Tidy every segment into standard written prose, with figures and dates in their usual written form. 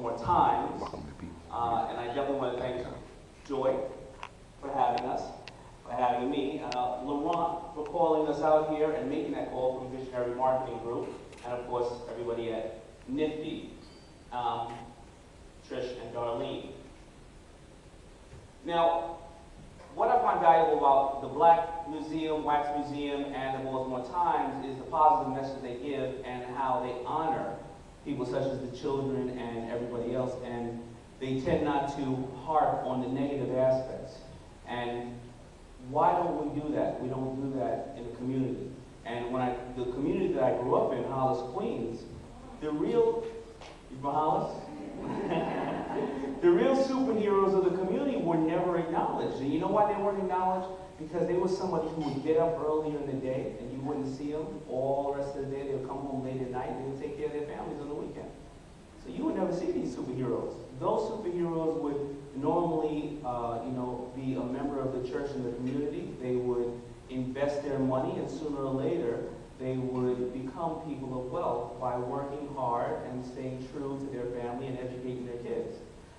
Baltimore Times. And I definitely want to thank Joy for having us, for having me, Laurent for calling us out here and making that call from Visionary Marketing Group, and of course everybody at Nifty, Trish and Darlene. Now, what I find valuable about the Black Museum, Wax Museum, and the Baltimore Times is the positive message they give and how they honor people such as the children and everybody else, and they tend not to harp on the negative aspects. And why don't we do that? We don't do that in the community. And the community that I grew up in, Hollis, Queens, the real, you from Hollis? The real superheroes of the community were never acknowledged. And you know why they weren't acknowledged? Because they were somebody who would get up earlier in the day and you wouldn't see them all the rest of the day. They would come home late at night and they would take care of their families on the weekend. So you would never see these superheroes. Those superheroes would normally, be a member of the church and the community. They would invest their money, and sooner or later, they would become people of wealth by working hard and staying true to their family and educating their kids.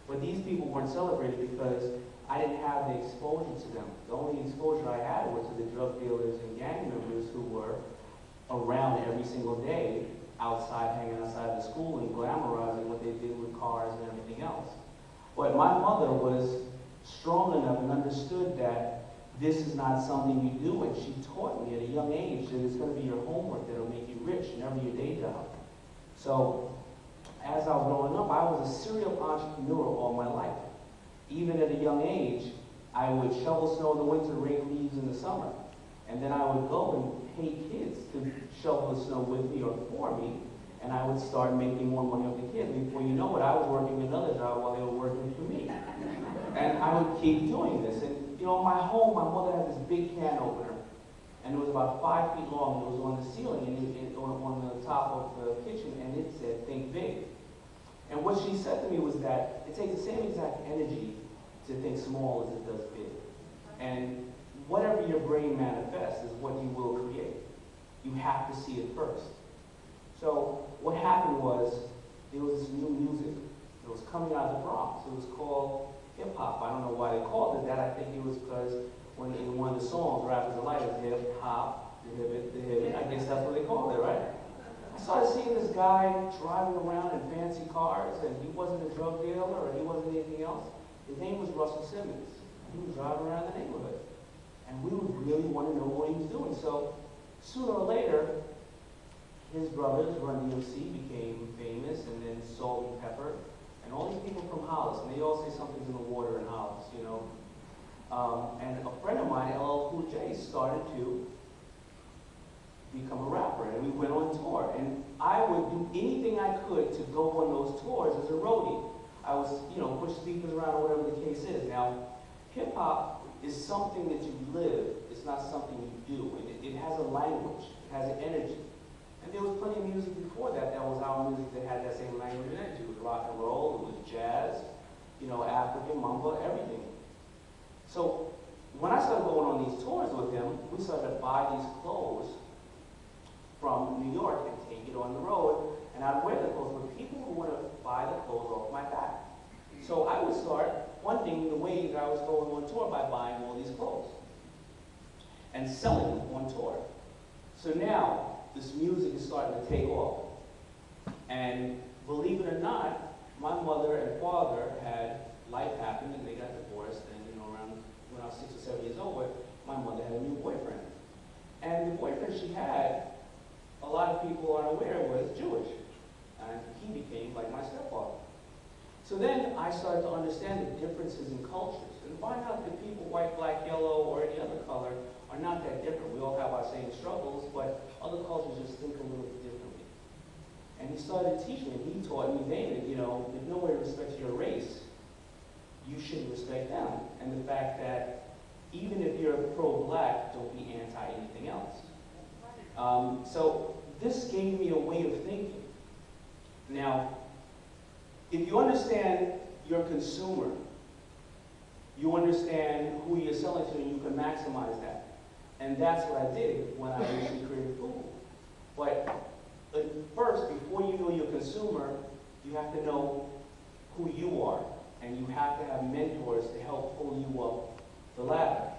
But these people weren't celebrated because I didn't have the exposure to them. The only exposure I had was to the drug dealers and gang members who were around every single day outside, hanging outside the school and glamorizing what they did with cars and everything else. But my mother was strong enough and understood that this is not something you do, and she taught me at a young age that it's going to be your homework that'll make you rich, never your day job. So as I was growing up, I was a serial entrepreneur all my life. Even at a young age, I would shovel snow in the winter, rake leaves in the summer. And then I would go and pay kids to shovel the snow with me or for me, and I would start making more money off the kids. Before you know it, I was working another job while they were working for me. And I would keep doing this. And in my home, my mother had this big can opener, and it was about 5 feet long. It was on the ceiling and on the top of the kitchen, and it said, "Think big." And what she said to me was that it takes the same exact energy to think small as it does big. And whatever your brain manifests is what you will create. You have to see it first. So what happened was, there was this new music that was coming out of the Bronx. It was called hip-hop. I don't know why they called it that. I think it was because when in one of the songs, Rappers Delight, is hip-hop, the hip. I guess that's what they called it, right? I started seeing this guy driving around in fancy cars, and he wasn't a drug dealer or he wasn't anything else. His name was Russell Simmons. He was driving around the neighborhood. And we would really want to know what he was doing. So sooner or later, his brothers, Run DMC, became famous, and then Salt and Pepper, and all these people from Hollis, and they all say something's in the water in Hollis, you know. And a friend of mine, LL Cool J, started to become a rapper, and we went on tour. And I would do anything I could to go on those tours as a roadie. I was, push speakers around or whatever the case is. Now, hip-hop is something that you live. It's not something you do. And it has a language. It has an energy. And there was plenty of music before that was our music that had that same language and energy. It was rock and roll, it was jazz, African, mamba, everything. So when I started going on these tours with him, we started to buy these clothes from New York and take it on the road, and I'd wear the clothes with people who want to buy the clothes off my back. So I would start funding the way that I was going on tour by buying all these clothes and selling them on tour. So now, this music is starting to take off. And believe it or not, my mother and father had life happen and they got divorced, and around when I was 6 or 7 years old, my mother had a new boyfriend. And the boyfriend she had, a lot of people aren't aware, was Jewish. And he became like my stepfather. So then I started to understand the differences in cultures and find out that people, white, black, yellow, or any other color, are not that different. We all have our same struggles, but other cultures just think a little bit differently. And he started teaching me, and he taught me, David, if nobody respects your race, you shouldn't respect them. And the fact that even if you're pro-black, don't be anti-anything else. So this gave me a way of thinking. Now, if you understand your consumer, you understand who you're selling to, and you can maximize that. And that's what I did when I initially created Google. But first, before you know your consumer, you have to know have mentors to help pull you up the ladder.